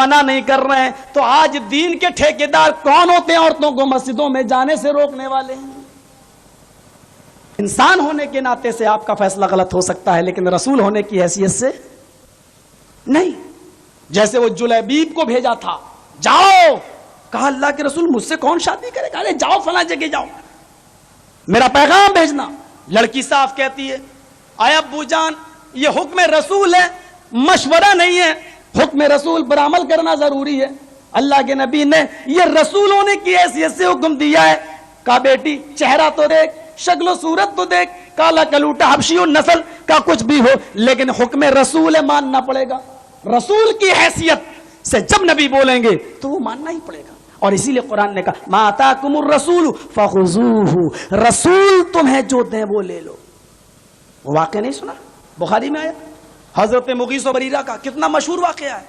منع نہیں کر رہے ہیں، تو آج دین کے ٹھیکیدار کون ہوتے ہیں عورتوں کو مسجدوں میں جانے سے روکنے والے ہیں؟ انسان ہونے کے ناطے سے آپ کا فیصلہ غلط ہو سکتا ہے، لیکن رسول ہونے کی حیثیت سے نہیں۔ جیسے وہ جلیبیب کو بھیجا تھا، جاؤ، کہا اللہ کے رسول مجھ سے کون شادی کرے گا؟ ارے جاؤ فلاں جگہ جاؤ، میرا پیغام بھیجنا۔ لڑکی صاف کہتی ہے اے ابو جان یہ حکم رسول ہے، مشورہ نہیں ہے، حکم رسول پر عمل کرنا ضروری ہے۔ اللہ کے نبی نے یہ رسول ہونے کی حیثیت سے حکم دیا ہے۔ کہا بیٹی چہرہ تو دیکھ، شکل و صورت تو دیکھ، کالا کلوٹا حبشی نسل کا کچھ بھی ہو، لیکن حکم رسول ہے، ماننا پڑے گا۔ رسول کی حیثیت سے جب نبی بولیں گے تو وہ ماننا ہی پڑے گا۔ اور اسی لیے قرآن نے کہا ما آتاکم الرسول فخذوہ، رسول تمہیں جو دیں وہ لے لو۔ وہ واقعہ نہیں سنا بخاری میں آیا حضرت مغیث و بریرہ کا، کتنا مشہور واقعہ ہے۔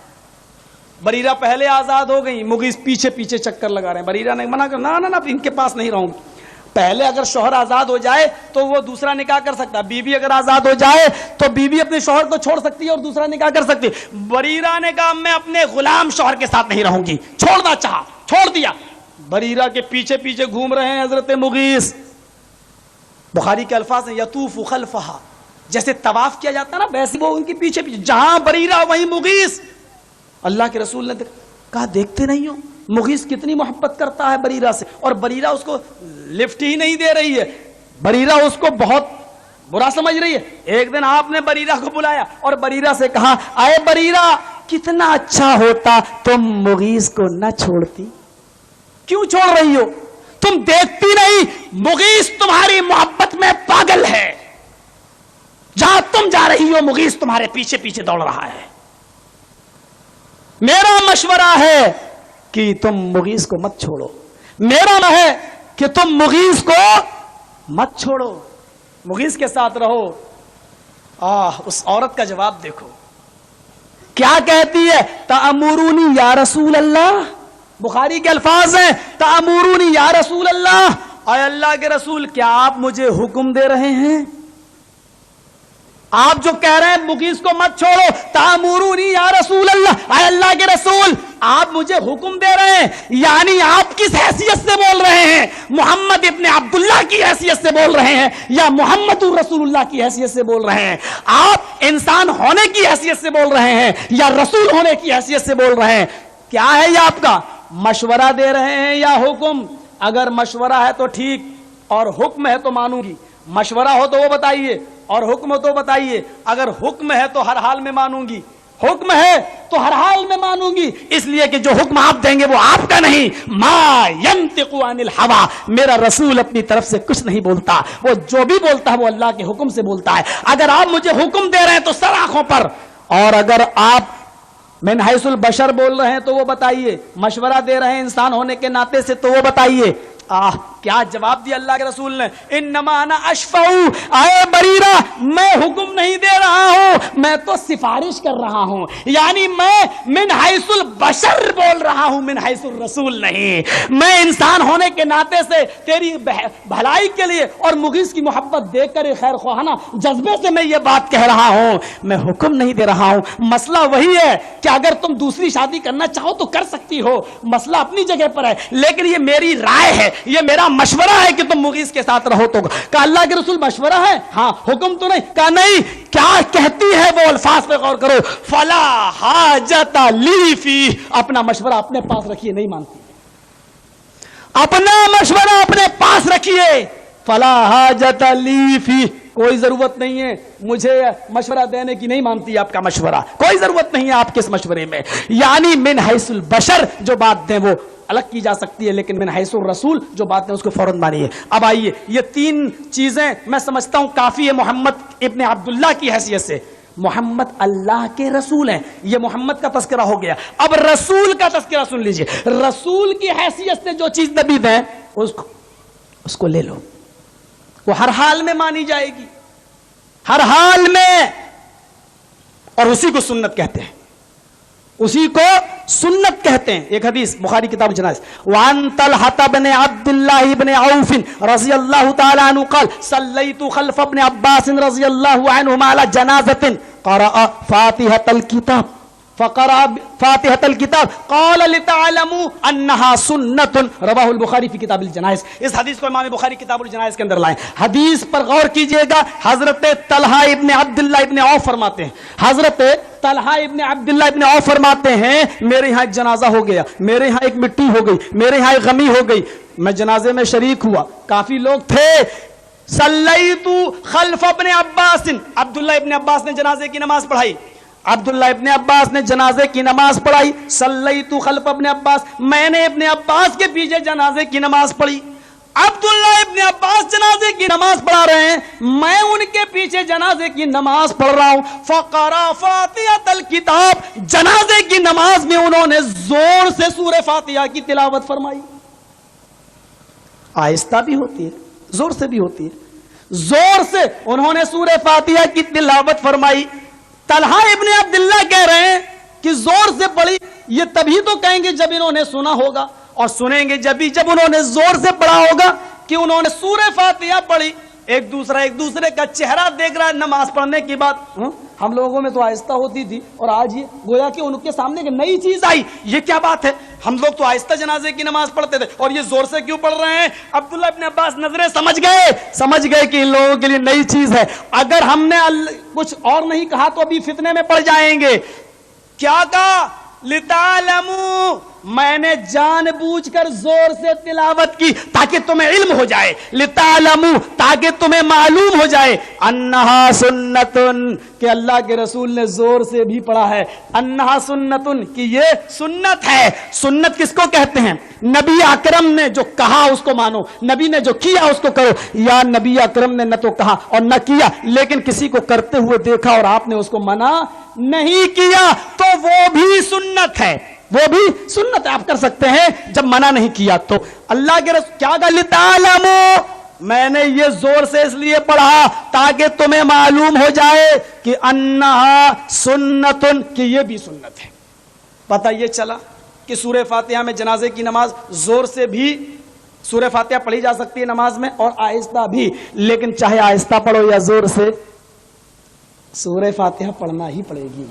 بریرہ پہلے آزاد ہو گئی، مغیث پیچھے پیچھے چکر لگا رہے ہیں۔ بریرہ نے منع کر نا نا نا ان کے پاس نہیں رہوں گی۔ پہلے اگر شوہر آزاد ہو جائے تو وہ دوسرا نکاح کر سکتا، بیوی اگر آزاد ہو جائے تو بیوی اپنے شوہر کو چھوڑ سکتی ہے اور دوسرا نکاح کر سکتی۔ بریرہ نے کہا میں اپنے غلام شوہر کے ساتھ نہیں رہوں گی، چھوڑنا چاہا، چھوڑ دیا۔ بریرہ کے پیچھے پیچھے گھوم رہے ہیں حضرت مغیث۔ بخاری کے الفاظ ہیں یطوف خلفہا، جیسے طواف کیا جاتا ہے نا ویسے وہ ان کے پیچھے پیچھے، جہاں بریرہ وہیں مغیث۔ اللہ کے رسول نے کہا دیکھتے نہیں ہو مغیث کتنی محبت کرتا ہے بریرہ سے، اور بریرہ اس کو لفٹ ہی نہیں دے رہی ہے، بریرہ اس کو بہت برا سمجھ رہی ہے۔ ایک دن آپ نے بریرہ کو بلایا اور بریرہ سے کہا اے بریرہ کتنا اچھا ہوتا تم مغیث کو نہ چھوڑتی، کیوں چھوڑ رہی ہو؟ تم دیکھتی نہیں مغیث تمہاری محبت میں پاگل ہے، جہاں تم جا رہی ہو مغیث تمہارے پیچھے پیچھے دوڑ رہا ہے۔ میرا مشورہ ہے کہ تم مغیث کو مت چھوڑو، میرا نہ ہے کہ تم مغیث کو مت چھوڑو، مغیث کے ساتھ رہو۔ اس عورت کا جواب دیکھو کیا کہتی ہے، تأمرونی یا رسول اللہ، بخاری کے الفاظ ہیں تأمرونی یا رسول اللہ، اے اللہ کے رسول کیا آپ مجھے حکم دے رہے ہیں؟ آپ جو کہہ رہے ہیں مغیث کو مت چھوڑو، تأمرونی یا رسول اللہ، اے اللہ کے رسول آپ مجھے حکم دے رہے ہیں، یعنی آپ کس حیثیت سے بول رہے ہیں؟ محمد ابن عبداللہ کی حیثیت سے بول رہے ہیں یا محمد رسول اللہ کی حیثیت سے بول رہے ہیں؟ آپ انسان ہونے کی حیثیت سے بول رہے ہیں یا رسول ہونے کی حیثیت سے بول رہے ہیں؟ کیا ہے یہ آپ کا مشورہ دے رہے ہیں یا حکم؟ اگر مشورہ ہے تو ٹھیک، اور حکم ہے تو مانوں گی۔ مشورہ ہو تو وہ بتائیے اور حکم ہو تو بتائیے۔ اگر حکم ہے تو ہر حال میں مانوں گی، حکم ہے تو ہر حال میں مانوں گی، اس لیے کہ جو حکم آپ دیں گے وہ آپ کا نہیں۔ ما ینطق عن الہوی، میرا رسول اپنی طرف سے کچھ نہیں بولتا، وہ جو بھی بولتا ہے وہ اللہ کے حکم سے بولتا ہے۔ اگر آپ مجھے حکم دے رہے ہیں تو سر آنکھوں پر، اور اگر آپ من حیث البشر بول رہے ہیں تو وہ بتائیے، مشورہ دے رہے ہیں انسان ہونے کے ناطے سے تو وہ بتائیے۔ کیا جواب دیا اللہ کے رسول نے، انما انا اشفع، اے بریرہ میں حکم نہیں دے رہا ہوں، میں تو سفارش کر رہا ہوں، یعنی میں من حیث البشر بول رہا ہوں، من حیث الرسول نہیں۔ میں انسان ہونے کے ناطے سے تیری بھلائی کے لیے اور مغیث کی محبت دیکھ کر خیر خواہانہ جذبے سے میں یہ بات کہہ رہا ہوں، میں حکم نہیں دے رہا ہوں۔ مسئلہ وہی ہے کہ اگر تم دوسری شادی کرنا چاہو تو کر سکتی ہو، مسئلہ اپنی جگہ پر ہے، لیکن یہ میری رائے ہے، یہ میرا مشورہ ہے کہ تم مغیث کے ساتھ رہو۔ تو کہا اللہ کے رسول مشورہ ہے، ہاں حکم تو نہیں؟ کہا نہیں، کیا کہتی ہے وہ الفاظ پہ غور کرو، فلا حاجت لی فی، اپنا مشورہ اپنے پاس رکھیے، نہیں مانتی، اپنا مشورہ اپنے پاس رکھیے، فلا حاجت لی فی، کوئی ضرورت نہیں ہے مجھے مشورہ دینے کی، نہیں مانتی آپ کا مشورہ، کوئی ضرورت نہیں ہے آپ کے اس مشورے میں۔ یعنی من حیث البشر جو بات دیں وہ الگ کی جا سکتی ہے، لیکن من حیث الرسول جو بات ہے اس کو فوراً مانیے۔ اب آئیے، یہ تین چیزیں میں سمجھتا ہوں کافی ہے محمد ابن عبداللہ کی حیثیت سے۔ محمد اللہ کے رسول ہیں، یہ محمد کا تذکرہ ہو گیا۔ اب رسول کا تذکرہ سن لیجئے، رسول کی حیثیت سے جو چیز نبی دیں اس کو لے لو، وہ ہر حال میں مانی جائے گی، ہر حال میں، اور اسی کو سنت کہتے ہیں، اسی کو سنت کہتے ہیں۔ ایک حدیث بخاری کتاب الجنائز، وعن طلحة بن عبد الله بن عوف رضی اللہ تعالی عنہ قال صلیت خلف ابن عباس رضی اللہ عنہما على جنازة قرأ فاتحة الكتاب، فقرأ فاتحة الكتاب قال لتعلموا انها سنت رواہ البخاری فی کتاب الجنائز. اس حدیث کو امام بخاری کتاب الجنائز کے اندر لائیں. حدیث پر غور کیجئے گا. حضرت طلحہ ابن عبداللہ ابن عوف فرماتے ہیں, حضرت طلحہ ابن عبداللہ ابن عوف فرماتے ہیں میرے یہاں ایک جنازہ ہو گیا, میرے یہاں ایک مٹی ہو گئی, میرے یہاں ایک غمی ہو گئی, میں جنازے میں شریک ہوا, کافی لوگ تھے. صلیت خلف ابن عباس, عبداللہ ابن عباس نے جنازے کی نماز پڑھائی, عبداللہ ابن عباس نے جنازے کی نماز پڑھائی. صلیت خلف ابن عباس, میں نے ابن عباس کے پیچھے جنازے کی نماز پڑھی. عبداللہ ابن عباس جنازے کی نماز پڑھا رہے ہیں, میں ان کے پیچھے جنازے کی نماز پڑھ رہا ہوں. فقرأ فاتحۃ الکتاب, جنازے کی نماز میں انہوں نے زور سے سورہ فاتحہ کی تلاوت فرمائی. آہستہ بھی ہوتی ہے, زور سے بھی ہوتی ہے. زور سے انہوں نے سورہ فاتحہ کی تلاوت فرمائی. طلحہ ابن عبداللہ کہہ رہے ہیں کہ زور سے پڑھی. یہ تبھی تو کہیں گے جب انہوں نے سنا ہوگا, اور سنیں گے جب انہوں نے زور سے پڑھا ہوگا کہ انہوں نے سورہ فاتحہ پڑھی. ایک دوسرے کا چہرہ دیکھ رہا ہے نماز پڑھنے کی بات. ہم لوگوں میں تو آہستہ ہوتی تھی, اور آج یہ گویا کہ ان کے سامنے ایک نئی چیز آئی. یہ کیا بات ہے, ہم لوگ تو آہستہ جنازے کی نماز پڑھتے تھے, اور یہ زور سے کیوں پڑھ رہے ہیں؟ عبداللہ ابن عباس نظریں سمجھ گئے کہ ان لوگوں کے لیے نئی چیز ہے. اگر ہم نے کچھ اور نہیں کہا تو ابھی فتنے میں پڑ جائیں گے. کیا کہا؟ لِتَعْلَمُوا, میں نے جان بوجھ کر زور سے تلاوت کی تاکہ تمہیں علم ہو جائے. لِتَعْلَمُوا, تاکہ تمہیں معلوم ہو جائے. انہا سنتن, کہ اللہ کے رسول نے زور سے بھی پڑھا ہے. انہا سنتن, کہ یہ سنت ہے. سنت کس کو کہتے ہیں؟ نبی اکرم نے جو کہا اس کو مانو, نبی نے جو کیا اس کو کرو. یا نبی اکرم نے نہ تو کہا اور نہ کیا, لیکن کسی کو کرتے ہوئے دیکھا اور آپ نے اس کو منع نہیں کیا, تو وہ بھی سنت ہے. وہ بھی سنت آپ کر سکتے ہیں جب منع نہیں کیا تو. اللہ کے رسول کیا کہا؟ لِتَعْلَمُوا, میں نے یہ زور سے اس لیے پڑھا تاکہ تمہیں معلوم ہو جائے کہ انہا سنتن, کہ یہ بھی سنت ہے. پتہ یہ چلا کہ سورہ فاتحہ میں جنازے کی نماز زور سے بھی سورہ فاتحہ پڑھی جا سکتی ہے نماز میں, اور آہستہ بھی. لیکن چاہے آہستہ پڑھو یا زور سے, سورہ فاتحہ پڑھنا ہی پڑے گی.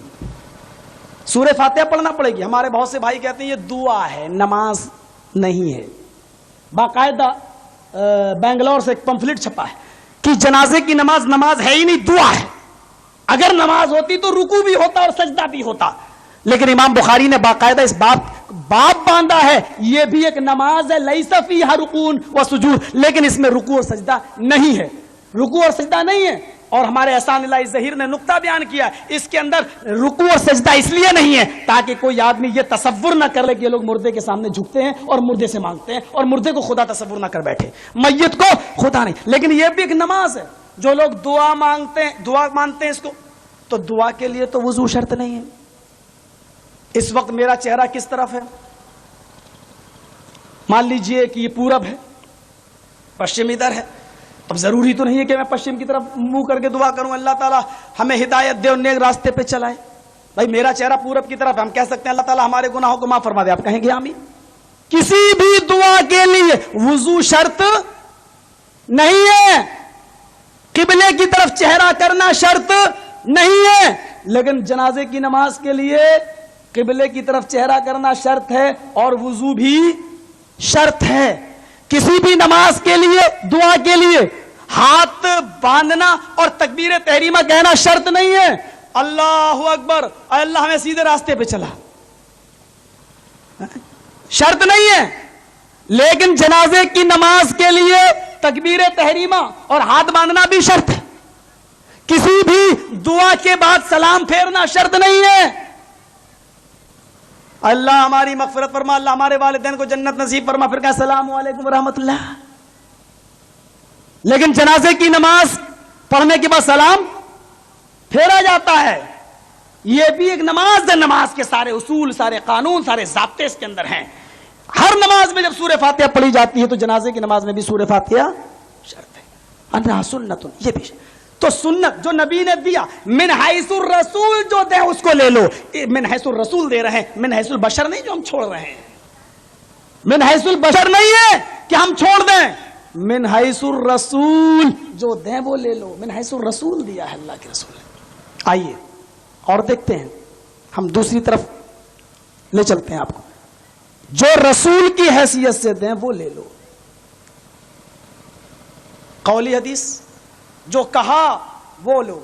سورہ فاتحہ پڑھنا پڑے گی. ہمارے بہت سے بھائی کہتے ہیں یہ دعا ہے, نماز نہیں ہے. باقاعدہ بنگلور سے ایک پمفلٹ چھپا ہے کہ جنازے کی نماز ہے ہی نہیں, دعا ہے. اگر نماز ہوتی تو رکوع بھی ہوتا اور سجدہ بھی ہوتا. لیکن امام بخاری نے باقاعدہ اس باب باندھا ہے, یہ بھی ایک نماز ہے. لیس فیہا رکوع و سجود, لیکن اس میں رکوع اور سجدہ نہیں ہے. رکوع اور سجدہ نہیں ہے. اور ہمارے احسان اللہ ظہیر نے نقطہ بیان کیا, اس کے اندر رکوع اور سجدہ اس لیے نہیں ہے تاکہ کوئی آدمی یہ تصور نہ کر لے کہ یہ لوگ مردے کے سامنے جھکتے ہیں اور مردے سے مانگتے ہیں, اور مردے کو خدا تصور نہ کر بیٹھے, میت کو خدا نہیں. لیکن یہ بھی ایک نماز ہے. جو لوگ دعا مانتے ہیں اس کو, تو دعا کے لیے تو وضو شرط نہیں ہے. اس وقت میرا چہرہ کس طرف ہے؟ مان لیجئے کہ یہ پورب ہے, پشچم ادھر ہے. اب ضروری تو نہیں ہے کہ میں پشچم کی طرف منہ کر کے دعا کروں اللہ تعالیٰ ہمیں ہدایت دے اور نیک راستے پہ چلائے. بھائی میرا چہرہ پورب کی طرف ہے, ہم کہہ سکتے ہیں اللہ تعالیٰ ہمارے گناہوں کو معاف فرما دے. آپ کہیں گے آمین. کسی بھی دعا کے لیے وضو شرط نہیں ہے, قبلے کی طرف چہرہ کرنا شرط نہیں ہے. لیکن جنازے کی نماز کے لیے قبلے کی طرف چہرہ کرنا شرط ہے اور وضو بھی شرط ہے. کسی بھی نماز کے لیے, دعا کے لیے ہاتھ باندھنا اور تکبیر تحریمہ کہنا شرط نہیں ہے. اللہ اکبر, اے اللہ ہمیں سیدھے راستے پہ چلا, شرط نہیں ہے. لیکن جنازے کی نماز کے لیے تکبیر تحریمہ اور ہاتھ باندھنا بھی شرط ہے. کسی بھی دعا کے بعد سلام پھیرنا شرط نہیں ہے. اللہ ہماری مغفرت فرما, اللہ ہمارے والدین کو جنت نصیب فرما. پھر کہا السلام علیکم ورحمۃ اللہ. لیکن جنازے کی نماز پڑھنے کے بعد سلام پھیرا جاتا ہے. یہ بھی ایک نماز ہے. نماز کے سارے اصول, سارے قانون, سارے ضابطے اس کے اندر ہیں. ہر نماز میں جب سورہ فاتحہ پڑھی جاتی ہے تو جنازے کی نماز میں بھی سورہ فاتحہ شرط ہے. انہا سنت, یہ بھی تو سنت جو نبی نے دیا, من حیث الرسول جو دے اس کو لے لو. من حیث الرسول دے رہے ہیں, من حیث البشر نہیں جو ہم چھوڑ رہے ہیں. من حیث البشر نہیں ہے کہ ہم چھوڑ دیں, من حیث الرسول جو دیں وہ لے لو. من حیث الرسول دیا ہے اللہ کے رسول. آئیے اور دیکھتے ہیں ہم دوسری طرف لے چلتے ہیں آپ کو. جو رسول کی حیثیت سے دیں وہ لے لو. قولی حدیث جو کہا وہ لو.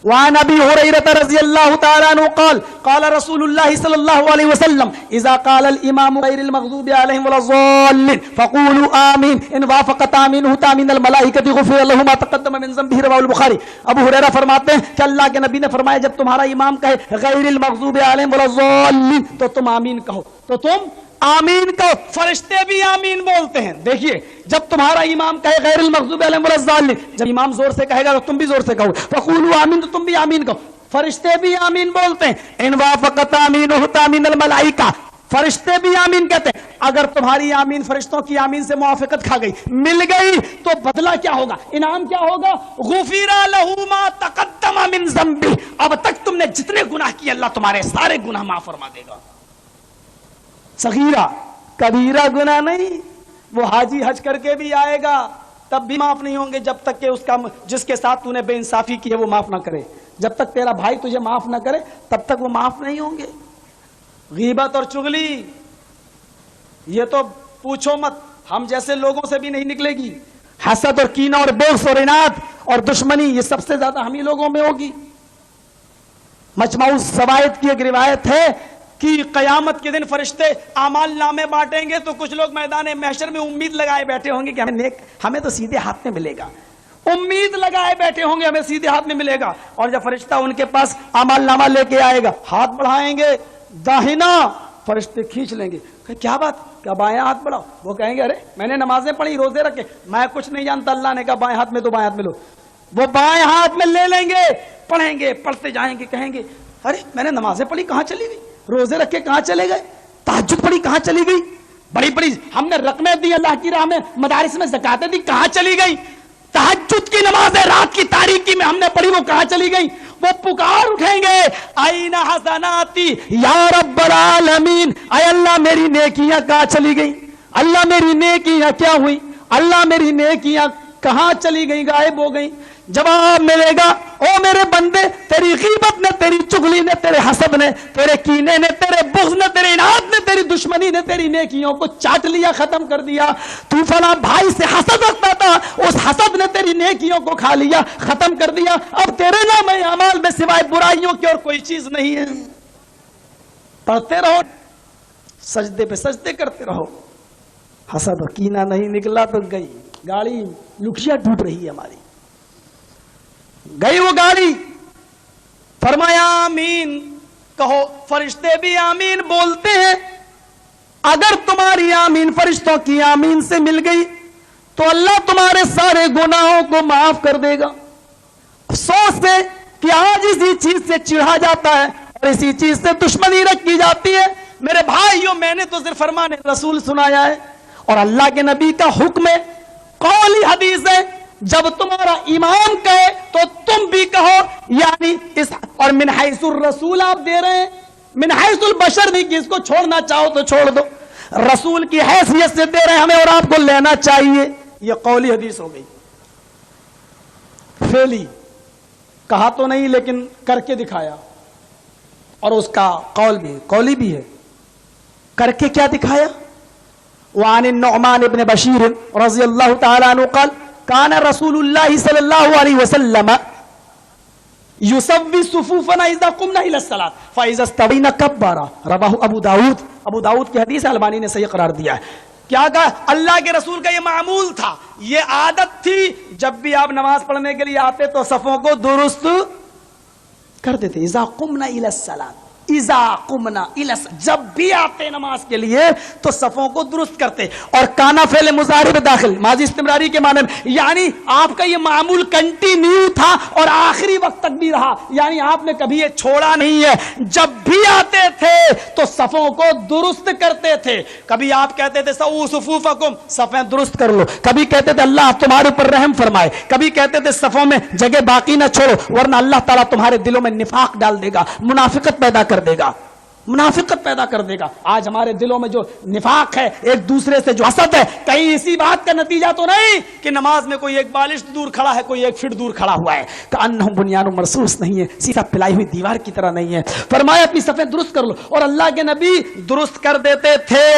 وعن ابي هريره رضي الله تعالى عنه قال قال رسول الله صلى الله عليه وسلم اذا قال الامام غير المغضوب عليهم ولا الضالين فقولوا امين ان وافقت امينه تامين الملائكه غفر له ما تقدم من ذنبه رواه البخاري. ابو ہریرہ فرماتے ہیں کہ اللہ کے نبی نے فرمایا جب تمہارا امام کہے غیر المغضوب عليهم ولا الضالين تو تم آمین کہو. تو تم آمین کہو. فرشتے بھی آمین بولتے ہیں. دیکھیے جب تمہارا امام کہے غیر المغضوب علیہم ولا الضالین، جب امام زور سے کہے گا تو تم بھی زور سے کہو. فقولوا آمین تو تم بھی آمین کہو. فرشتے بھی آمین بولتے ہیں. ان وافقت آمینہ تامین الملائکہ، فرشتے بھی آمین کہتے ہیں. اگر تمہاری آمین فرشتوں کی آمین سے موافقت کھا گئی، مل گئی، تو بدلہ کیا ہوگا؟ انعام کیا ہوگا؟ غفر لہ ما تقدم من ذنبہ، اب تک تم نے جتنے گناہ کیے اللہ تمہارے سارے گناہ معاف فرما دے گا. صغیرہ کبیرہ گناہ نہیں. وہ حاجی حج کر کے بھی آئے گا تب بھی معاف نہیں ہوں گے جب تک کہ اس کا جس کے ساتھ تو نے بے انصافی کی ہے وہ معاف نہ کرے. جب تک تیرا بھائی تجھے معاف نہ کرے تب تک وہ معاف نہیں ہوں گے. غیبت اور چغلی یہ تو پوچھو مت، ہم جیسے لوگوں سے بھی نہیں نکلے گی. حسد اور کینہ اور بغض اور عناد اور دشمنی یہ سب سے زیادہ ہم ہی لوگوں میں ہوگی. مجمع الزوائد کی ایک روایت ہے کہ قیامت کے دن فرشتے اعمال نامے بانٹیں گے تو کچھ لوگ میدان محشر میں امید لگائے بیٹھے ہوں گے کہ ہمیں تو سیدھے ہاتھ میں ملے گا. امید لگائے بیٹھے ہوں گے ہمیں سیدھے ہاتھ میں ملے گا. اور جب فرشتہ ان کے پاس اعمال نامہ لے کے آئے گا، ہاتھ بڑھائیں گے داہنا، فرشتے کھینچ لیں گے. کیا بات؟ کیا بائیں ہاتھ بڑھاؤ؟ وہ کہیں گے ارے میں نے نمازیں پڑھی، روزے رکھے، میں کچھ نہیں جانتا. اللہ نے کہا بائیں ہاتھ میں تو بائیں ہاتھ میں لو. وہ بائیں ہاتھ میں لے لیں گے، پڑھیں گے، پڑھتے جائیں گے، کہیں گے ارے میں نے نمازیں پڑھی کہاں چلی گئی، روزے رکھے کہاں چلے گئے، تہجد پڑھی کہاں چلی گئی، بڑی بڑی ہم نے رقمیں دی اللہ کی راہ میں، مدارس میں زکاتیں دی کہاں چلی گئی، تہجد کی نمازیں رات کی تاریکی میں ہم نے پڑھی وہ کہاں چلی گئی. وہ پکار اٹھیں گے آئین حسناتی یا رب العالمین، اے اللہ میری نیکیاں کہاں چلی گئی، اللہ میری نیکیاں کیا ہوئی، اللہ میری نیکیاں کہاں چلی گئی، غائب ہو گئی. جواب ملے گا او میرے بندے، تیری غیبت نے، تیری چغلی نے، تیرے حسد نے، تیرے کینے نے، تیرے بغض نے، تیرے عناد نے، تیری دشمنی نے تیری نیکیوں کو چاٹ لیا، ختم کر دیا. تو فلاں بھائی سے حسد رکھتا تھا، اس حسد نے تیری نیکیوں کو کھا لیا، ختم کر دیا. اب تیرے نام اعمال میں سوائے برائیوں کی اور کوئی چیز نہیں ہے. پڑھتے رہو، سجدے پہ سجدے کرتے رہو. حسد و کینہ نہیں نکلا تو گئی گاڑی، لکھیا ڈوب رہی ہے ہماری، گئی وہ گاڑی. فرمایا آمین کہو. فرشتے بھی آمین بولتے ہیں. اگر تمہاری آمین فرشتوں کی آمین سے مل گئی تو اللہ تمہارے سارے گناہوں کو معاف کر دے گا. افسوس ہے کہ آج اسی چیز سے چڑھا جاتا ہے اور اسی چیز سے دشمنی رکھی جاتی ہے. میرے بھائیوں میں نے تو صرف فرمان رسول سنایا ہے اور اللہ کے نبی کا حکم ہے، قولی حدیث ہے. جب تمہارا امام کہے تو تم بھی کہو. یعنی اس اور من حیث الرسول آپ دے رہے ہیں، من حیث البشر نہیں کہ اس کو چھوڑنا چاہو تو چھوڑ دو. رسول کی حیثیت سے دے رہے ہیں ہمیں اور آپ کو لینا چاہیے. یہ قولی حدیث ہو گئی. فعلی کہا تو نہیں لیکن کر کے دکھایا، اور اس کا قول بھی قولی بھی ہے. کر کے کیا دکھایا؟ وعن النعمان ابن بشیر رضی اللہ تعالی عنہ قال کان رسول اللہ صلی اللہ علیہ وسلم یسوی صفوفنا اذا قمنا الى الصلاۃ فاذا استوینا کبر. رواہ ابو داؤد. ابو داؤد کی حدیث البانی نے صحیح قرار دیا ہے. کیا کہا؟ اللہ کے رسول کا یہ معمول تھا، یہ عادت تھی، جب بھی آپ نماز پڑھنے کے لیے آتے تو صفوں کو درست کر دیتے. اذا قمنا الى الصلاۃ، اذا قمنا الى، جب بھی آتے نماز کے لیے تو صفوں کو درست کرتے. اور کانا فعل مضارع میں داخل ماضی استمراری کے معنی میں، یعنی آپ کا یہ معمول کنٹینیو تھا اور آخری وقت تک بھی رہا. یعنی آپ نے کبھی یہ چھوڑا نہیں ہے. جب بھی آتے تھے تو صفوں کو درست کرتے تھے. کبھی آپ کہتے تھے سووا صفوفکم، صفیں درست کر لو. کبھی کہتے تھے اللہ تمہارے اوپر رحم فرمائے. کبھی کہتے تھے صفوں میں جگہ باقی نہ چھوڑو ورنہ اللہ تعالیٰ تمہارے دلوں میں نفاق ڈال دے گا، منافقت پیدا کر دے گا. منافقت پیدا کر دے گا. آج ہمارے دلوں میں جو نفاق ہے, ایک دوسرے سے جو حسد ہے, کہیں اسی بات کا نتیجہ تو نہیں کہ نماز میں کوئی ایک بالشت دور کھڑا ہے, کوئی ایک فٹ دور کھڑا ہوا ہے. کأنہم بنیان مرصوص نہیں ہے, سیدھا پلائی ہوئی دیوار کی طرح نہیں ہے. فرمایا اپنی صفیں درست کر لو, اور اللہ کے نبی درست کر دیتے تھے,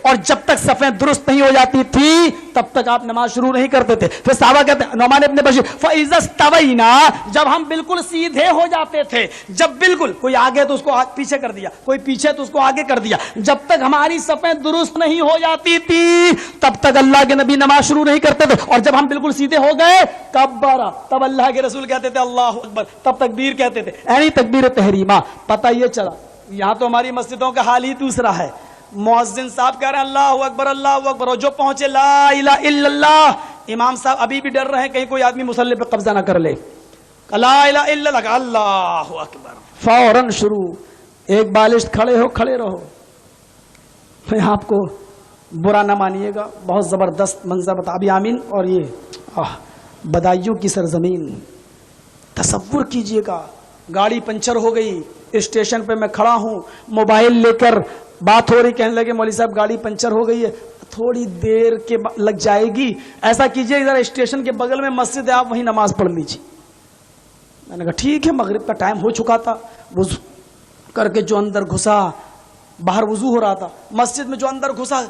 اور جب تک صفیں درست نہیں ہو جاتی تھی تب تک آپ نماز شروع نہیں کرتے تھے. پھر صحابہ کہتے ہیں, نعمان ابن بشیر, فَإِذَا اسْتَوَيْنَا, جب ہم بالکل سیدھے ہو جاتے تھے, جب بالکل کوئی آگے تو اس کو پیچھے کر دیا, کوئی پیچھے تو اس کو آگے کر دیا, جب تک ہماری صفیں درست نہیں ہو جاتی تھی تب تک اللہ کے نبی نماز شروع نہیں کرتے تھے. اور جب ہم بالکل سیدھے ہو گئے کبرا, تب اللہ کے رسول کہتے تھے اللہ اکبر, تب تکبیر کہتے تھے, یعنی تکبیر تحریمہ. پتہ یہ چلا یہاں تو ہماری مسجدوں کا حال ہی دوسرا ہے. مؤذن صاحب کہہ رہے ہیں اللہ اکبر اللہ اکبر, اور جو پہنچے لا الہ الا اللہ, امام صاحب ابھی بھی ڈر رہے ہیں کہیں کوئی آدمی مصلی پہ قبضہ نہ کر لے. لا الہ الا اللہ, اللہ اکبر, فوراً شروع. ایک بالشت کھڑے ہو, کھڑے رہو. میں آپ کو برا نہ مانیے گا, بہت زبردست منظر بتا. ابھی آمین. اور یہ بدائیوں کی سرزمین, تصور کیجئے گا, گاڑی پنچر ہو گئی, اسٹیشن پہ میں کھڑا ہوں, موبائل لے کر بات ہو رہی, کہنے لگے مولوی صاحب گاڑی پنچر ہو گئی ہے, تھوڑی دیر کے لگ جائے گی, ایسا کیجئے ذرا اسٹیشن کے بغل میں مسجد ہے, آپ وہیں نماز پڑھ لیجیے. میں نے کہا ٹھیک ہے. مغرب کا ٹائم ہو چکا تھا, وضو کر کے جو اندر گھسا, باہر وضو ہو رہا تھا, مسجد میں جو اندر گھسا,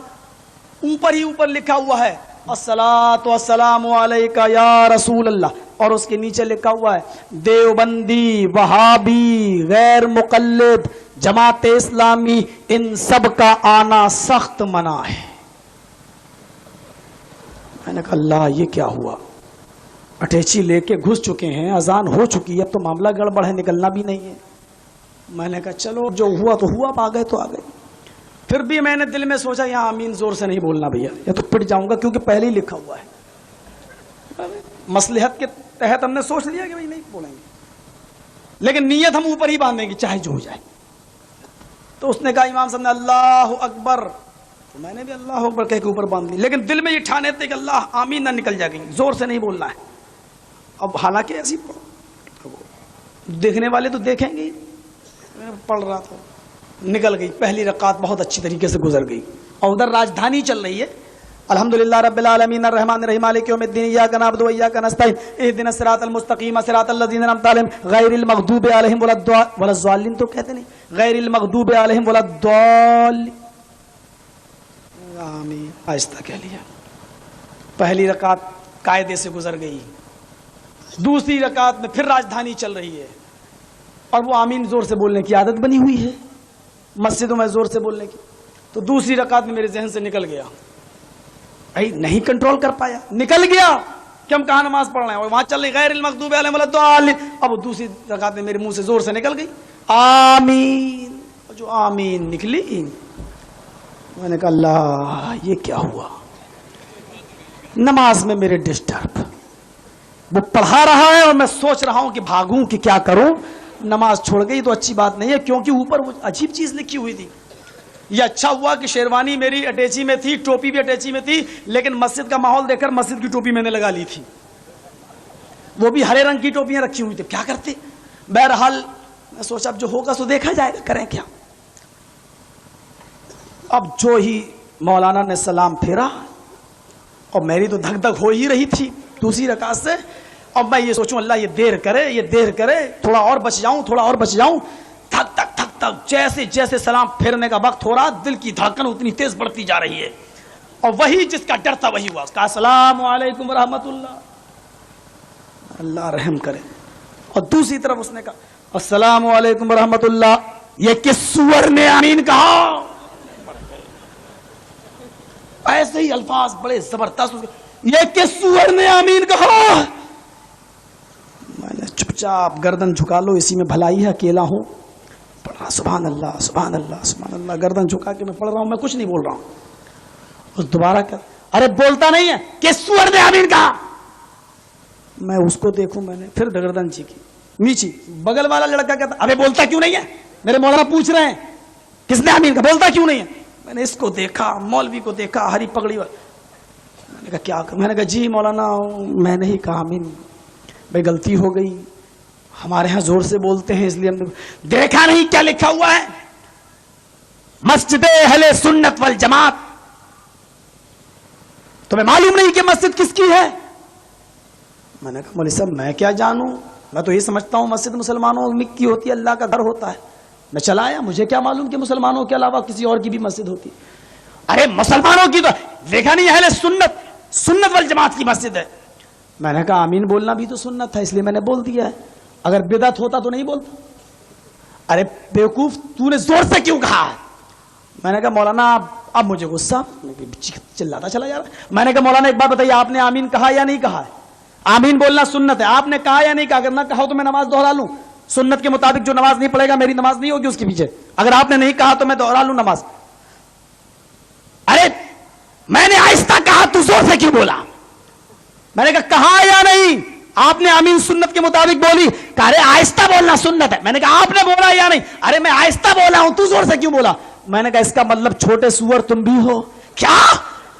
اوپر ہی اوپر لکھا ہوا ہے الصلاۃ والسلام علیکہ یا رسول اللہ, اور اس کے نیچے لکھا ہوا ہے دیوبندی, وہابی, غیر مقلد, جماعت اسلامی, ان سب کا آنا سخت منع ہے. میں نے کہا اللہ یہ کیا ہوا, اٹیچی لے کے گھس چکے ہیں, اذان ہو چکی ہے, اب تو معاملہ گڑبڑ ہے, نکلنا بھی نہیں ہے. میں نے کہا چلو جو ہوا تو ہوا, آ گئے تو آ گئے. پھر بھی میں نے دل میں سوچا یہاں آمین زور سے نہیں بولنا بھیا, یا تو پٹ جاؤں گا, کیونکہ پہلے ہی لکھا ہوا ہے. مصلحت کے تحت ہم نے سوچ لیا کہ بھائی نہیں بولیں گے, لیکن نیت ہم اوپر ہی باندھیں گے چاہے جو ہو جائے. تو اس نے کہا امام صاحب نے اللہ اکبر, تو میں نے بھی اللہ اکبر کہہ کے اوپر باندھ لی, لیکن دل میں یہ ٹھانے تھے کہ اللہ آمین نہ نکل جائے گی, زور سے نہیں بولنا ہے. اب حالانکہ ایسی دیکھنے والے تو دیکھیں گے, میں پڑھ رہا تھا, نکل گئی. پہلی رکعت بہت اچھی طریقے سے گزر گئی, اور ادھر راجدھانی چل رہی ہے. الحمدللہ رب العالمین الرحمن الرحیم مالک یوم الدین ایاک نعبد و ایاک نستعین اهدنا الصراط المستقیم صراط الذین انعمت علیہم غیر المغضوب علیہم ولا الضالین, تو کہتے نہیں, غیر المغضوب علیہم ولا الضالین. آمین, آہستہ کہہ لیا. پہلی رکعت قاعدے سے گزر گئی, دوسری رکعت میں پھر راجدھانی چل رہی ہے, اور وہ آمین زور سے بولنے کی عادت بنی ہوئی ہے مسجدوں میں, زور سے بولنے کی. تو دوسری رکعت میں میرے ذہن سے نکل گیا, نہیں کنٹرول کر پایا, نکل گیا کہ ہم کہاں نماز پڑھ رہے ہیں, اور وہاں چل رہی غیر المغضوب علیہم ولا الضالین. اب وہ دوسری رکعت میں میرے منہ سے زور سے نکل گئی آمین, اور جو آمین نکلی میں نے کہا اللہ یہ کیا ہوا. نماز میں میرے ڈسٹرب, وہ پڑھا رہا ہے اور میں سوچ رہا ہوں کہ بھاگوں کہ کیا کروں. نماز چھوڑ گئی تو اچھی بات نہیں ہے, کیونکہ اوپر وہ عجیب چیز لکھی ہوئی تھی. یہ اچھا ہوا کہ شیروانی میری اٹیچی میں تھی, ٹوپی بھی اٹیچی میں تھی, لیکن مسجد کا ماحول دیکھ کر مسجد کی ٹوپی میں نے لگا لی تھی, وہ بھی ہرے رنگ کی ٹوپیاں رکھی ہوئی تھی. کیا کرتے, بہرحال میں سوچا اب جو ہوگا سو دیکھا جائے گا, کریں کیا. اب جو ہی مولانا نے سلام پھیرا, اور میری تو دھک دھک ہو ہی رہی تھی دوسری رکعت سے, اب میں یہ سوچوں اللہ یہ دیر کرے, یہ دیر کرے, تھوڑا اور بچ جاؤں, تھوڑا اور بچ جاؤں. تھک تک تھک تک جیسے جیسے سلام پھیرنے کا وقت ہو رہا, دل کی دھڑکن اتنی تیز بڑھتی جا رہی ہے, اور وہی جس کا ڈر تھا وہی ہوا. اس کا السلام علیکم ورحمۃ اللہ, اللہ رحم کرے. اور دوسری طرف اس نے کہا السلام علیکم ورحمۃ اللہ. یہ کس سور نے آمین کہا, ایسے ہی الفاظ بڑے زبردست, یہ کس سور نے آمین کہا. میں نے چپ چاپ گردن جھکا لو, اسی میں بھلائی ہے, اکیلا ہوں, پڑھ رہا سبحان اللہ سبحان اللہ سبحان اللہ, گردن جھکا کے میں پڑھ رہا ہوں, میں کچھ نہیں بول رہا ہوں. اور دوبارہ کر, ارے بولتا نہیں ہے, کس سور نے آمین کہا. میں اس کو دیکھوں, میں نے پھر گردن جھکی نیچی. بغل والا لڑکا کہتا ارے بولتا کیوں نہیں ہے, میرے مولانا پوچھ رہے ہیں کس نے آمین کہا, بولتا کیوں نہیں ہے. میں نے اس کو دیکھا, مولوی کو دیکھا, ہری پگڑی والا. میں نے کہا کیا, میں نے کہا جی مولانا میں نے ہی کہا آمین, بھائی غلطی ہو گئی, ہمارے ہاں زور سے بولتے ہیں اس لیے ہم نے دیکھا نہیں کیا لکھا ہوا ہے. مسجد اہل سنت والجماعت. تمہیں معلوم نہیں کہ مسجد کس کی ہے؟ میں نے کہا مولوی صاحب میں کیا جانوں، میں تو یہ سمجھتا ہوں مسجد مسلمانوں کی ہوتی ہے، اللہ کا گھر ہوتا ہے. میں چلا آیا، مجھے کیا معلوم کہ مسلمانوں کے علاوہ کسی اور کی بھی مسجد ہوتی. ارے مسلمانوں کی تو دیکھا نہیں، اہل سنت والجماعت کی مسجد ہے. میں نے کہا آمین بولنا بھی تو سنت تھا، اس لیے میں نے بول دیا ہے، اگر بدعت ہوتا تو نہیں بولتا. ارے بیوقوف تو نے زور سے کیوں کہا؟ میں نے کہا مولانا اب مجھے غصہ چلاتا چلا جا رہا. میں نے کہا مولانا ایک بات بتائیے، آپ نے آمین کہا یا نہیں کہا ہے؟ آمین بولنا سنت ہے، آپ نے کہا یا نہیں کہا؟ اگر نہ کہا تو میں نماز دوہرا لوں. سنت کے مطابق جو نماز نہیں پڑھے گا میری نماز نہیں ہوگی اس کے پیچھے. اگر آپ نے نہیں کہا تو میں دوہرا لوں نماز. ارے میں نے آہستہ کہا، تو زور سے کیوں بولا؟ میں نے کہا یا نہیں؟ آپ نے آمین سنت کے مطابق بولی. کہا رہے آہستہ بولنا سنت ہے. میں نے کہا آپ نے بولا یا نہیں؟ ارے میں آہستہ بولا ہوں، تو زور سے کیوں بولا؟ میں نے کہا اس کا مطلب چھوٹے سور تم بھی ہو کیا؟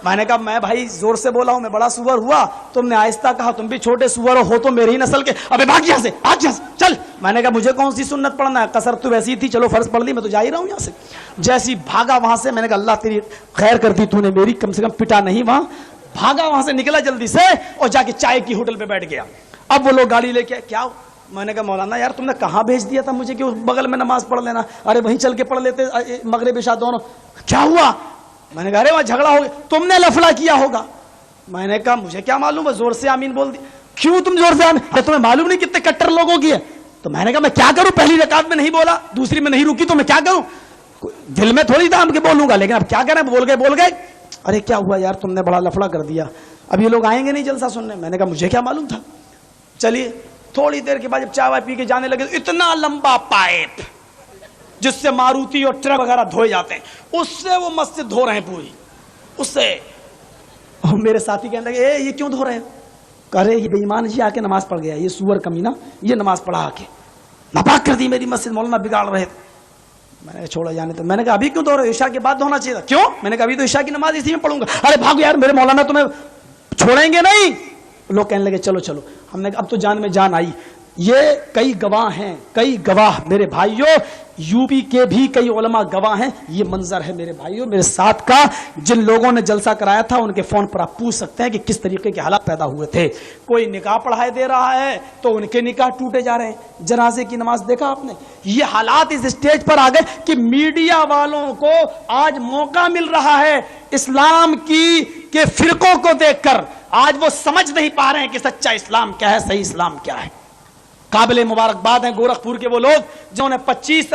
میں نے کہا میں بھائی زور سے بولا ہوں، میں بڑا سور ہوا، تم نے آہستہ کہا، تم بھی چھوٹے سور ہو تو میری نسل کے. ابے بھاگ یہاں سے، بھاگ یہاں سے چل. میں نے کہا مجھے کون سی سنت پڑھنا ہے، قصر تو ویسی تھی، چلو فرض پڑھ لی، میں تو جا ہی رہا ہوں یہاں سے. جیسی بھاگا وہاں سے، میں نے کہا اللہ تیری خیر کر دی، تو نے میری کم سے کم پٹا نہیں وہاں. بھاگا وہاں سے، نکلا جلدی سے اور جا کے چائے کی ہوٹل پہ بیٹھ گیا. اب وہ لوگ گاڑی لے کے کیا؟ میں نے کہا مولانا یار تم نے کہاں بھیج دیا تھا مجھے کہ بغل میں نماز پڑھ لینا؟ ارے وہیں چل کے پڑھ لیتے مغرب عشاء دونوں. کیا ہوا؟ میں نے کہا ارے وہاں جھگڑا ہو گیا، تم نے لفڑا کیا ہوگا. میں نے کہا مجھے کیا معلوم، زور سے آمین بول دی. کیوں تم زور سے آمین؟ ارے تمہیں معلوم نہیں کتنے کٹر لوگوں کی ہے. تو میں نے کہا میں کیا کروں، پہلی رکعت میں نہیں بولا، دوسری میں نہیں رکی، تو میں کیا کروں؟ دل میں تھوڑی تھا کہ بولوں گا، لیکن اب کیا کریں، بول گئے. ارے کیا ہوا یار، تم نے بڑا لفڑا کر دیا، اب یہ لوگ آئیں گے نہیں جلسہ سننے. میں نے کہا مجھے کیا معلوم تھا. چلیے تھوڑی دیر کے بعد جب چائے پی کے جانے لگے تو اتنا لمبا پائپ جس سے ماروتی اور ٹرک وغیرہ دھوئے جاتے ہیں، اس سے وہ مسجد دھو رہے ہیں پوری. اس سے میرے ساتھی کہنے لگے یہ کیوں دھو رہے ہیں؟ کہہ رہے یہ بے ایمان جی آ کے نماز پڑھ گیا، یہ سور کمینہ یہ نماز پڑھا آ کے ناپاک کر دی میری مسجد، مولانا بگاڑ رہے تھے. میں نے چھوڑا جانے تو. میں نے کہا ابھی کیوں دھو رہے ہو، عشاء کے بعد دھونا چاہیے تھا. کیوں؟ میں نے کہا ابھی تو عشاء کی نماز اسی میں پڑھوں گا. ارے بھاگو یار، میرے مولانا تمہیں چھوڑیں گے نہیں. لوگ کہنے لگے چلو چلو. ہم نے کہا اب تو جان میں جان آئی. یہ کئی گواہ ہیں، کئی گواہ میرے بھائیوں، یو پی کے بھی کئی علماء گواہ ہیں. یہ منظر ہے میرے بھائیوں میرے ساتھ کا. جن لوگوں نے جلسہ کرایا تھا ان کے فون پر آپ پوچھ سکتے ہیں کہ کس طریقے کے حالات پیدا ہوئے تھے. کوئی نکاح پڑھائے دے رہا ہے تو ان کے نکاح ٹوٹے جا رہے ہیں. جنازے کی نماز دیکھا آپ نے. یہ حالات اس اسٹیج پر آ گئے کہ میڈیا والوں کو آج موقع مل رہا ہے اسلام کی کے فرقوں کو دیکھ کر. آج وہ سمجھ نہیں پا رہے ہیں کہ سچا اسلام کیا ہے، صحیح اسلام کیا ہے. قابل مبارکباد ہیں گورکھپور کے وہ لوگ جنہوں نے 25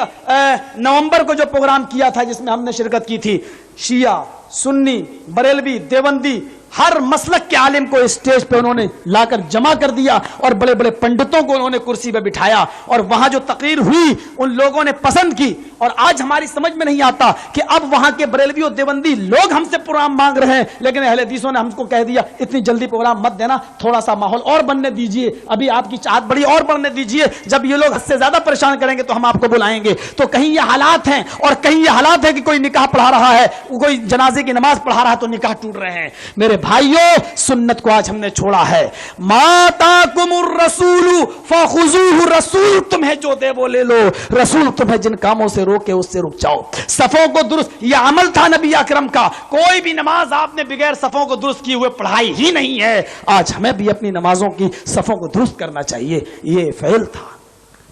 نومبر کو جو پروگرام کیا تھا جس میں ہم نے شرکت کی تھی. شیعہ، سنی، بریلوی، دیوبندی، ہر مسلک کے عالم کو اسٹیج پہ انہوں نے لا کر جمع کر دیا اور بڑے بڑے پنڈتوں کو انہوں نے کرسی پہ بٹھایا اور وہاں جو تقریر ہوئی ان لوگوں نے پسند کی. اور آج ہماری سمجھ میں نہیں آتا کہ اب وہاں کے بریلوی اور دیوبندی لوگ ہم سے پروگرام مانگ رہے ہیں، لیکن اہل حدیثوں نے ہم کو کہہ دیا اتنی جلدی پروگرام مت دینا، تھوڑا سا ماحول اور بننے دیجئے، ابھی آپ کی چاہت بڑی اور بڑھنے دیجئے. جب یہ لوگ حد سے زیادہ پریشان کریں گے تو ہم آپ کو بلائیں گے. تو کہیں یہ حالات ہیں اور کہیں یہ حالات ہے کہ کوئی نکاح پڑھا رہا ہے، کوئی جنازے کی نماز پڑھا رہا ہے تو نکاح ٹوٹ رہے ہیں. میرے بھائیوں سنت کو آج ہم نے چھوڑا ہے. ما تاکم الرسول فخذوہ، رسول تمہیں جو دے وہ لے لو، رسول تمہیں جن کاموں سے روکے اس سے رک جاؤ. صفوں کو درست، یہ عمل تھا نبی اکرم کا. کوئی بھی نماز آپ نے بغیر صفوں کو درست کیے ہوئے پڑھائی ہی نہیں ہے. آج ہمیں بھی اپنی نمازوں کی صفوں کو درست کرنا چاہیے. یہ فعل تھا.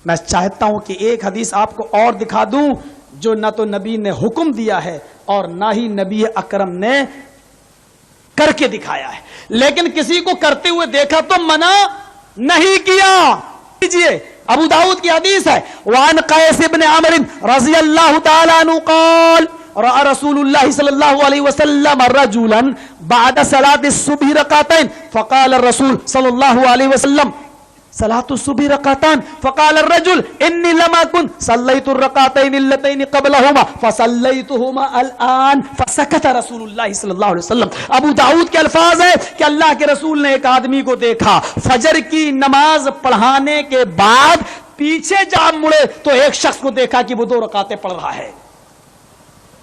میں چاہتا ہوں کہ ایک حدیث آپ کو اور دکھا دوں جو نہ تو نبی نے حکم دیا ہے اور نہ ہی نبی اکرم نے کر کے دکھایا ہے، لیکن کسی کو کرتے ہوئے دیکھا تو منع نہیں کیا. لیجئے ابو داؤد کی حدیث ہے، وعن قیس بن عامر رضی اللہ تعالی عنہ قال رأى رسول الله صلى الله عليه وسلم رجلا بعد صلاة الصبح ركعتين فقال الرسول صلى الله عليه وسلم صلاة الصبح ركعتان فقال الرجل إني لم أكن صليت الركعتين اللتين قبلهما فصليتهما الآن فسكت رسول الله صلى الله عليه وسلم. ابو داؤد کے الفاظ ہے کہ اللہ کے رسول نے ایک آدمی کو دیکھا فجر کی نماز پڑھانے کے بعد پیچھے جا مڑے تو ایک شخص کو دیکھا کہ وہ 2 رکعتیں پڑھ رہا ہے.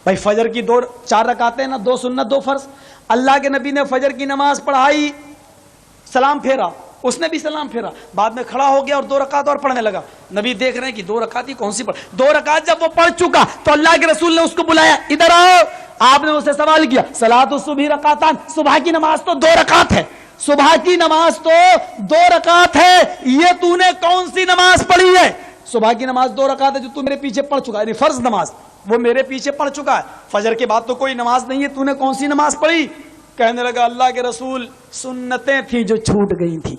بھائی فجر کی 4 رکعتیں نا، 2 سنت 2 فرض. اللہ کے نبی نے فجر کی نماز پڑھائی، سلام پھیرا، اس نے بھی سلام پھیرا, بعد میں کھڑا ہو گیا اور 2 رکعت اور پڑھنے لگا. نبی دیکھ رہے ہیں کہ 2 رکعت ہی کون سی پڑھ, 2 رکعت جب وہ پڑھ چکا تو اللہ کے رسول نے اس کو بلایا, ادھر آؤ. آپ نے اسے سوال کیا, صلاۃ الصبح رکعتان, صبح کی نماز تو 2 رکعت ہے, صبح کی نماز تو 2 رکعت ہے, یہ تو نے کون سی نماز پڑھی ہے؟ صبح کی نماز 2 رکعت ہے جو تو میرے پیچھے پڑھ چکا ہے, یعنی فرض نماز وہ میرے پیچھے پڑھ چکا ہے, فجر کے بعد تو کوئی نماز نہیں ہے, تو نے کون سی نماز پڑھی؟ کہنے لگا اللہ کے رسول سنتیں تھیں جو چھوٹ گئی تھی.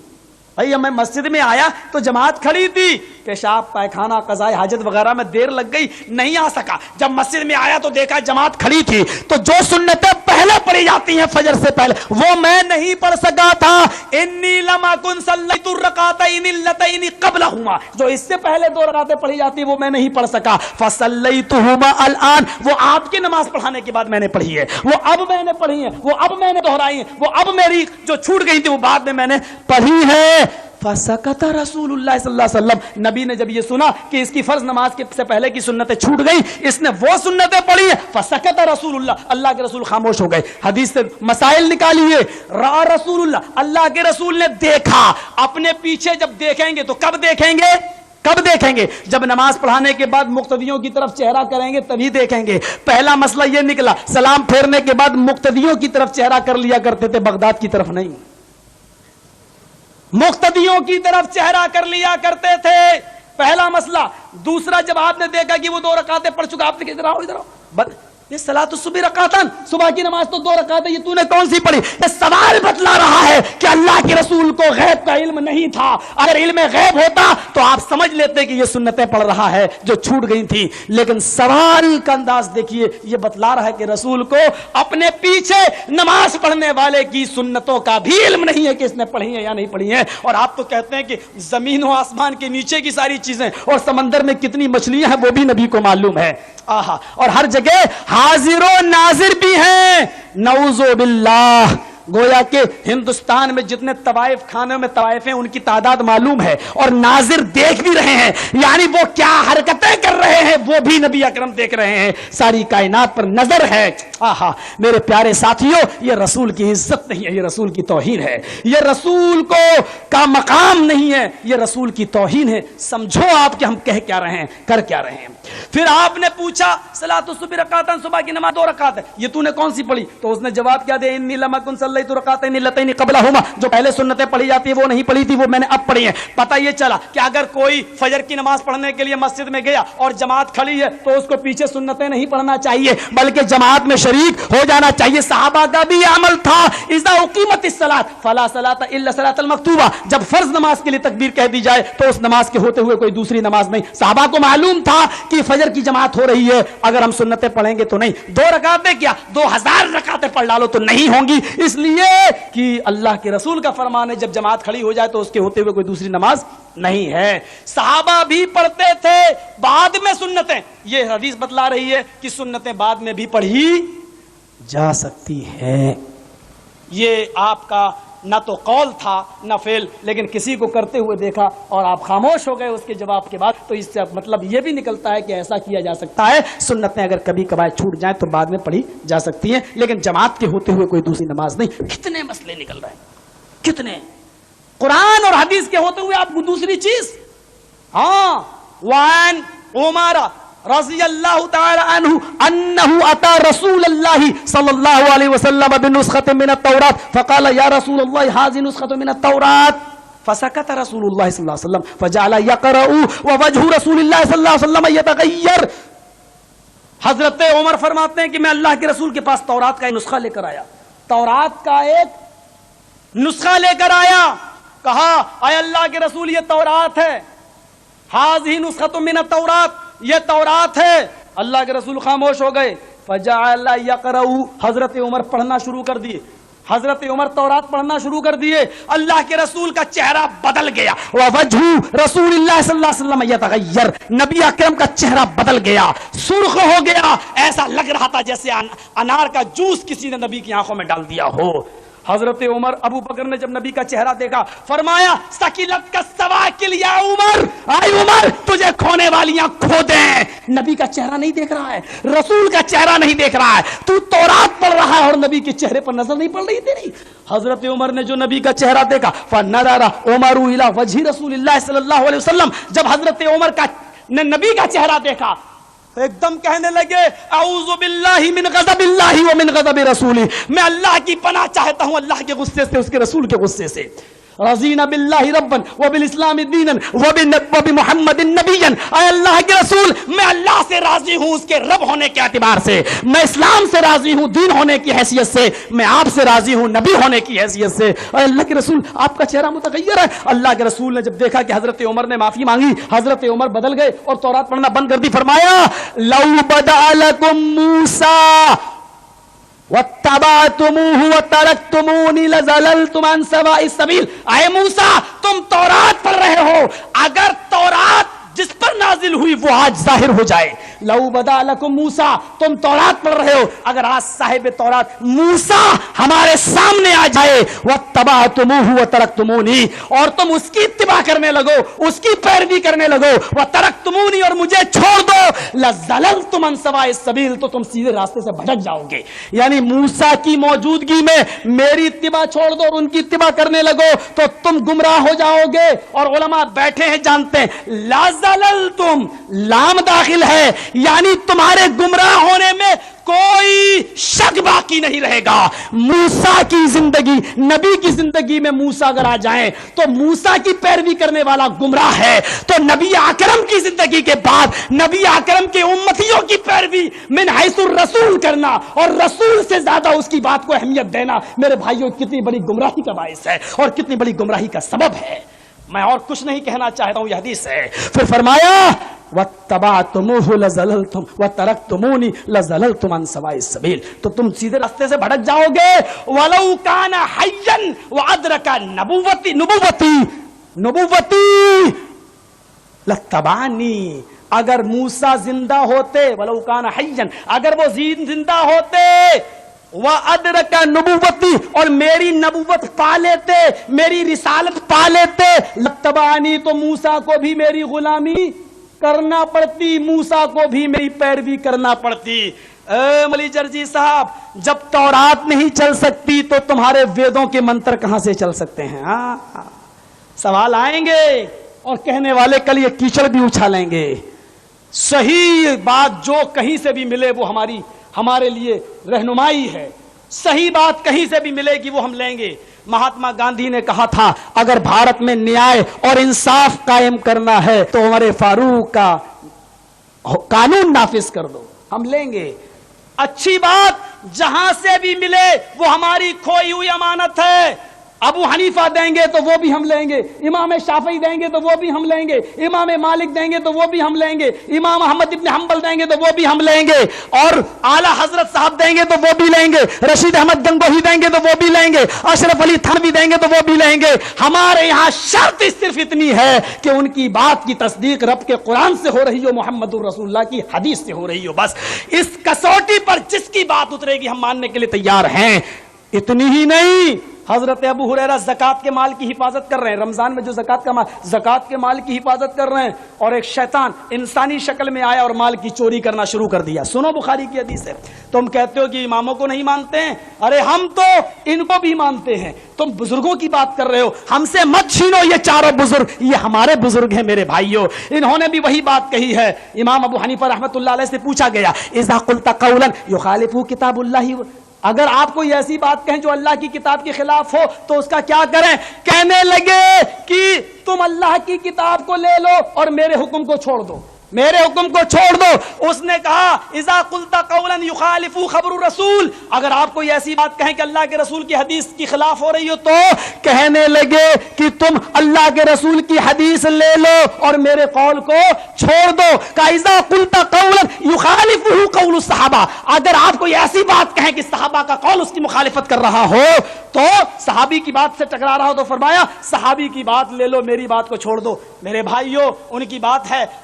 بھائی میں مسجد میں آیا تو جماعت کھڑی تھی, پیشاب پائخانہ قضاء حاجت وغیرہ میں دیر لگ گئی, نہیں آ سکا. جب مسجد میں آیا تو دیکھا جماعت کھڑی تھی, تو جو سنتیں پہلے پڑھی جاتی ہیں فجر سے پہلے وہ میں نہیں پڑھ سکا تھا. انی لم اکن صلیت الرکعتین اللتین قبلہما, جو اس سے پہلے 2 رکعتیں پڑھی جاتی ہیں وہ میں نہیں پڑھ سکا. فصلیتہما الان, وہ آپ کی نماز پڑھانے کے بعد میں نے پڑھی ہے, وہ اب میں نے پڑھی ہے, وہ اب میں نے دہرائی ہیں, وہ اب میری جو چھوٹ گئی تھی وہ بعد میں نے پڑھی ہے. فسکت رسول اللہ صلی اللہ علیہ وسلم, نبی نے جب یہ سنا کہ اس کی فرض نماز کے سے پہلے کی سنتیں چھوٹ گئی, اس نے وہ سنتیں پڑھی ہیں, فسکت رسول اللہ, اللہ کے رسول خاموش ہو گئے. حدیث سے مسائل نکالیے. را رسول اللہ, اللہ کے رسول نے دیکھا. اپنے پیچھے جب دیکھیں گے تو کب دیکھیں گے؟ کب دیکھیں گے؟ جب نماز پڑھانے کے بعد مقتدیوں کی طرف چہرہ کریں گے تبھی دیکھیں گے. پہلا مسئلہ یہ نکلا, سلام پھیرنے کے بعد مقتدیوں کی طرف چہرہ کر لیا کرتے تھے, بغداد کی طرف نہیں, مقتدیوں کی طرف چہرہ کر لیا کرتے تھے. پہلا مسئلہ. دوسرا, جب آپ نے دیکھا کہ وہ 2 رکعتیں پڑھ چکا, آپ نے ادھر آؤ, ادھر آؤ, یہ صلاۃ الصبح رکعتان, صبح کی نماز تو 2 رکعت ہے, یہ تو نے کون سی پڑھی؟ یہ سوال بتلا رہا ہے کہ اللہ کے رسول کو غیب کا علم نہیں تھا. اگر علم غیب ہوتا تو آپ سمجھ لیتے کہ یہ سنتیں پڑھ رہا ہے جو چھوٹ گئی تھی, لیکن سوال کا انداز دیکھیے, یہ بتلا رہا ہے کہ رسول کو اپنے پیچھے نماز پڑھنے والے کی سنتوں کا بھی علم نہیں ہے کہ اس نے پڑھی ہے یا نہیں پڑھی ہے. اور آپ تو کہتے ہیں کہ زمین و آسمان کے نیچے کی ساری چیزیں اور سمندر میں کتنی مچھلیاں ہیں وہ بھی نبی کو معلوم ہے. آہا, اور ہر جگہ حاضر و ناظر بھی ہیں, نعوذ باللہ. گویا کہ ہندوستان میں جتنے طوائف خانوں میں طوائف ہیں ان کی تعداد معلوم ہے, اور ناظر دیکھ بھی رہے ہیں, یعنی وہ کیا حرکتیں کر رہے ہیں وہ بھی نبی اکرم دیکھ رہے ہیں. ساری کائنات پر نظر ہے. آہا میرے پیارے ساتھیوں, یہ رسول کی عزت نہیں ہے, یہ رسول کی توہین ہے, یہ رسول کو کا مقام نہیں ہے, یہ رسول کی توہین ہے. سمجھو آپ کہ ہم کہہ کیا رہے ہیں, کر کیا رہے ہیں. پھر آپ نے پوچھا صلاۃ الصبح رکعتان, صبح کی نماز 2 رکعت ہے, یہ تو نے کون سی پڑھی؟ تو اس نے جواب کیا دیا, انی لم اکن صلیت رکعتین اللتین قبلہما, جو پہلے سنتیں پڑھی جاتی ہیں وہ نہیں پڑھی تھی, وہ میں نے اب پڑھی ہیں. پتہ یہ چلا کہ اگر کوئی فجر کی نماز پڑھنے کے لیے مسجد میں گیا اور جماعت کھڑی ہے تو اس کو پیچھے سنتیں نہیں پڑھنا چاہیے بلکہ جماعت میں شریک ہو جانا چاہیے. صحابہ کا بھی یہ عمل تھا. اذا اقیمت الصلاۃ فلا صلاۃ الا الصلاۃ المکتوبہ, جب فرض نماز کے لیے تکبیر کہہ دی جائے تو اس نماز کے ہوتے ہوئے کوئی دوسری نماز نہیں. صحابہ کو معلوم تھا کہ فجر کی جماعت ہو رہی ہے, اگر ہم سنتیں پڑھیں گے تو نہیں, 2 رکعتیں کیا 2000 رکعتیں پڑھ ڈالو تو نہیں ہوں گی, اس لیے کہ اللہ کے رسول کا فرمان ہے جب جماعت کھڑی ہو جائے تو اس کے ہوتے ہوئے کوئی دوسری نماز نہیں ہے. صحابہ بھی پڑھتے تھے بعد میں سنتیں, یہ حدیث بتلا رہی ہے کہ سنتیں بعد میں بھی پڑھی جا سکتی ہے. یہ آپ کا نہ تو قول تھا نہ فعل, لیکن کسی کو کرتے ہوئے دیکھا اور آپ خاموش ہو گئے اس کے جواب کے بعد, تو اس سے مطلب یہ بھی نکلتا ہے کہ ایسا کیا جا سکتا ہے. سنتیں اگر کبھی کبھار چھوٹ جائیں تو بعد میں پڑھی جا سکتی ہیں, لیکن جماعت کے ہوتے ہوئے کوئی دوسری نماز نہیں. کتنے مسئلے نکل رہے ہیں, کتنے, قرآن اور حدیث کے ہوتے ہوئے آپ کو دوسری چیز. ہاں, وعن عمر رضی اللہ تعالی عنہ انه اتى رسول اللہ صلی اللہ علیہ وسلم بنسخة من التوراۃ فقال یا رسول اللہ هذه نسخة من التوراۃ فسكت رسول اللہ صلی اللہ علیہ وسلم فجعل يقرأ ووجه رسول اللہ صلی اللہ علیہ وسلم يتغير. حضرت عمر فرماتے ہیں کہ میں اللہ کے رسول کے پاس تورات کا نسخہ لے کر آیا, تورات کا ایک نسخہ لے کر آیا, کہا اے اللہ کے رسول یہ تورات ہے, هذه نسخة من التوراۃ, یہ تورات ہے. اللہ کے رسول خاموش ہو گئے. فجعل یقرأ, حضرت عمر پڑھنا شروع کر دیے, حضرت عمر تورات پڑھنا شروع کر دیے. اللہ کے رسول کا چہرہ بدل گیا. ووجہ رسول اللہ صلی اللہ علیہ وسلم یتغیر, نبی اکرم کا چہرہ بدل گیا, سرخ ہو گیا, ایسا لگ رہا تھا جیسے انار کا جوس کسی نے نبی کی آنکھوں میں ڈال دیا ہو. حضرت عمر, ابو بکر نے جب نبی کا چہرہ دیکھا فرمایا سکیلت کا سواکل یا عمر, اے عمر تجھے کھونے والیاں کھو دیں, نبی کا چہرہ نہیں دیکھ رہا ہے, رسول کا چہرہ نہیں دیکھ رہا ہے, تو تورات پڑھ رہا ہے اور نبی کے چہرے پر نظر نہیں پڑ رہی تیری. حضرت عمر نے جو نبی کا چہرہ دیکھا, فنظر عمر الی وجہ رسول اللہ صلی اللہ علیہ وسلم, جب حضرت عمر کا نبی کا چہرہ دیکھا تو ایک دم کہنے لگے اعوذ باللہ من غضب اللہ ومن غضب رسولہ, میں اللہ کی پناہ چاہتا ہوں اللہ کے غصے سے, اس کے رسول کے غصے سے. رضینا باللہ ربا وبالاسلام دینا وبمحمد نبیا, اے اللہ کے رسول میں اللہ سے راضی ہوں اس کے رب ہونے کے اعتبار سے, میں اسلام سے راضی ہوں دین ہونے کی حیثیت سے, میں آپ سے راضی ہوں نبی ہونے کی حیثیت سے. اے اللہ کے رسول آپ کا چہرہ متغیر ہے. اللہ کے رسول نے جب دیکھا کہ حضرت عمر نے معافی مانگی, حضرت عمر بدل گئے اور تورات پڑھنا بند کر دی. فرمایا لو بدا لکم موسیٰ وَاتَّبَعْتُمُوهُ وَتَرَكْتُمُونِ لَزَلَلْتُمْ عَنْ سَوَاءِ السَّبِيلِ. اے موسیٰ تم تورات پڑھ رہے ہو, اگر تورات جس پر نازل ہوئی وہ آج ظاہر ہو جائے, لو بدا لکم موسیٰ, تم تورات پڑھ رہے ہو, اگر آج صاحب تورات موسیٰ ہمارے سامنے آ جائے, وَاتَّبَعْتُمُوهُ وَتَرَكْتُمُونِ, اور تم اس کی اتباع کرنے لگو, اس کی پیروی کرنے لگو, وَتَرَكْتُمُونِ, اور مجھے چھوڑ دو, لَزَلَلْتُمْ عَنْ سَوَاءِ السَّبِيلِ, تو تم سیدھے راستے سے بھٹک جاؤ گے. یعنی موسیٰ کی موجودگی میں میری اتباع چھوڑ دو اور ان کی اتباع کرنے لگو تو تم گمراہ ہو جاؤ گے. اور علماء بیٹھے ہیں جانتے ہیں تم لام داخل ہے, یعنی تمہارے گمراہ ہونے میں کوئی شک باقی نہیں رہے گا. موسیٰ کی زندگی, نبی کی زندگی میں موسیٰ اگر آ جائیں تو موسیٰ کی پیروی کرنے والا گمراہ ہے, تو نبی اکرم کی زندگی کے بعد نبی اکرم کے امتیوں کی پیروی من حیث الرسول کرنا اور رسول سے زیادہ اس کی بات کو اہمیت دینا, میرے بھائیوں کتنی بڑی گمراہی کا باعث ہے اور کتنی بڑی گمراہی کا سبب ہے. میں اور کچھ نہیں کہنا چاہتا ہوں, یہ حدیث ہے. پھر فرمایا وَاتَّبَعْتُمُوهُ لَزَلَلْتُمْ وَتَرَكْتُمُونِ لَزَلَلْتُمْ عَنْ سَوَاءِ السَّبِيلِ, تو تم سیدھے راستے سے بھٹک جاؤ گے. وَلَوْ كَانَ حَيًّا وَأَدْرَكَ نُبُوَّتِي لَاتَّبَعَنِي, اگر موسیٰ زندہ ہوتے, وَلَوْ كَانَ حَيًّا, اگر وہ زندہ ہوتے, وَأَدْرَكَ نُبُوَّتِي, اور میری نبوت پا لیتے, میری رسالت پا لیتے, لَاتَّبَعَنِي, تو موسیٰ کو بھی میری غلامی کرنا پڑتی, موسیٰ کو بھی میری پیروی کرنا پڑتی. اے ملی جرجی صاحب, جب تورات نہیں چل سکتی تو تمہارے ویدوں کے منتر کہاں سے چل سکتے ہیں؟ سوال آئیں گے اور کہنے والے کل یہ کیچڑ بھی اچھالیں گے. صحیح بات جو کہیں سے بھی ملے وہ ہمارے لیے رہنمائی ہے, صحیح بات کہیں سے بھی ملے گی وہ ہم لیں گے. مہاتما گاندھی نے کہا تھا اگر بھارت میں نیائے اور انصاف قائم کرنا ہے تو عمر فاروق کا قانون نافذ کر دو, ہم لیں گے. اچھی بات جہاں سے بھی ملے وہ ہماری کھوئی ہوئی امانت ہے. ابو حنیفہ دیں گے تو وہ بھی ہم لیں گے, امام شافعی دیں گے تو وہ بھی ہم لیں گے, امام مالک دیں گے تو وہ بھی ہم لیں گے, امام احمد ابن حنبل دیں گے تو وہ بھی ہم لیں گے, اور اعلی حضرت صاحب دیں گے تو وہ بھی لیں گے, رشید احمد گنگوہی دیں گے تو وہ بھی لیں گے, اشرف علی تھانوی دیں گے تو وہ بھی لیں گے. ہمارے یہاں شرط صرف اتنی ہے کہ ان کی بات کی تصدیق رب کے قرآن سے ہو رہی ہو, محمد الرسول اللہ کی حدیث سے ہو رہی ہو. بس اس کسوٹی پر جس کی بات اترے گی ہم ماننے کے لیے تیار ہیں. اتنی ہی نہیں, حضرت ابو ہریرہ زکات کے مال کی حفاظت کر رہے ہیں, رمضان میں جو زکات کے مال کی حفاظت کر رہے ہیں, اور ایک شیطان انسانی شکل میں آیا اور مال کی چوری کرنا شروع کر دیا. سنو بخاری کی حدیث ہے. تم کہتے ہو کہ اماموں کو نہیں مانتے ہیں, ارے ہم تو ان کو بھی مانتے ہیں. تم بزرگوں کی بات کر رہے ہو, ہم سے مت چھینو یہ چاروں بزرگ, یہ ہمارے بزرگ ہیں میرے بھائیوں. انہوں نے بھی وہی بات کہی ہے. امام ابو حنیفہ رحمۃ اللہ علیہ سے پوچھا گیا اذا قلت قولا يخالف کتاب اللہ, اگر آپ کوئی ایسی بات کہیں جو اللہ کی کتاب کے خلاف ہو تو اس کا کیا کریں؟ کہنے لگے کہ تم اللہ کی کتاب کو لے لو اور میرے حکم کو چھوڑ دو, میرے حکم کو چھوڑ دو. اس نے کہا اذا قلت قولا يخالف خبر الرسول, اگر آپ کوئی ایسی بات کہیں کہ اللہ کے رسول کی حدیث کی خلاف ہو رہی ہو تو کہنے لگے کہ تم اللہ کے رسول کی حدیث لے لو اور میرے قول کو چھوڑ دو. اذا قلت قولا يخالف قول الصحابہ, اگر آپ کوئی ایسی بات کہیں کہ صحابہ کا قول اس کی مخالفت کر رہا ہو, تو صحابی کی بات سے ٹکرا رہا ہو, تو فرمایا صحابی کی بات لے لو, میری بات کو چھوڑ دو. میرے بھائیوں ان کی بات ہے,